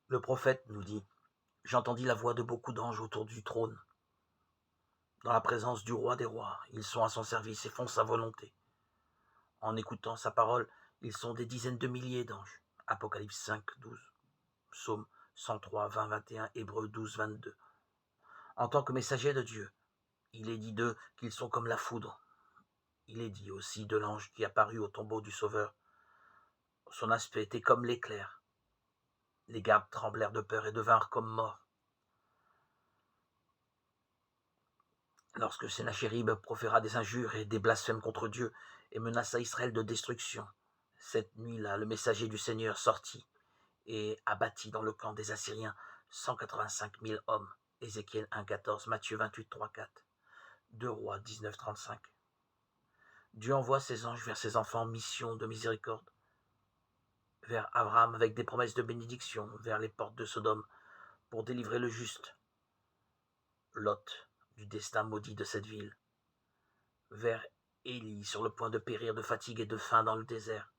Le prophète nous dit: «J'entendis la voix de beaucoup d'anges autour du trône, dans la présence du roi des rois. Ils sont à son service et font sa volonté. En écoutant sa parole, ils sont des dizaines de milliers d'anges.» Apocalypse 5, 12. Psaume 103, 20, 21, Hébreux 12, 22. En tant que messager de Dieu, il est dit d'eux qu'ils sont comme la foudre. Il est dit aussi de l'ange qui apparut au tombeau du Sauveur. Son aspect était comme l'éclair. Les gardes tremblèrent de peur et devinrent comme morts. Lorsque Sennachérib proféra des injures et des blasphèmes contre Dieu et menaça Israël de destruction, cette nuit-là, le messager du Seigneur sortit et abattit dans le camp des Assyriens 185 000 hommes. Ézéchiel 1, 14, Matthieu 28, 3, 4. 2 Rois 19, 35. Dieu envoie ses anges vers ses enfants en mission de miséricorde, vers Abraham avec des promesses de bénédiction, vers les portes de Sodome pour délivrer le juste, Lot, du destin maudit de cette ville, vers Élie sur le point de périr de fatigue et de faim dans le désert,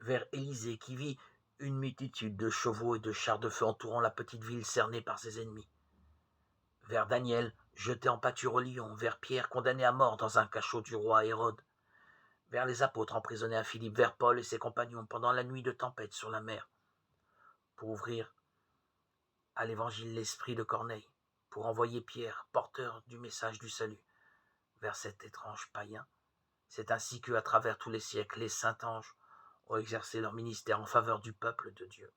vers Élisée qui vit une multitude de chevaux et de chars de feu entourant la petite ville cernée par ses ennemis, vers Daniel jeté en pâture au lion, vers Pierre condamné à mort dans un cachot du roi Hérode, vers les apôtres emprisonnés à Philippe, vers Paul et ses compagnons pendant la nuit de tempête sur la mer, pour ouvrir à l'évangile l'esprit de Corneille, pour envoyer Pierre, porteur du message du salut, vers cet étrange païen. C'est ainsi que, à travers tous les siècles, les saints anges ont exercé leur ministère en faveur du peuple de Dieu.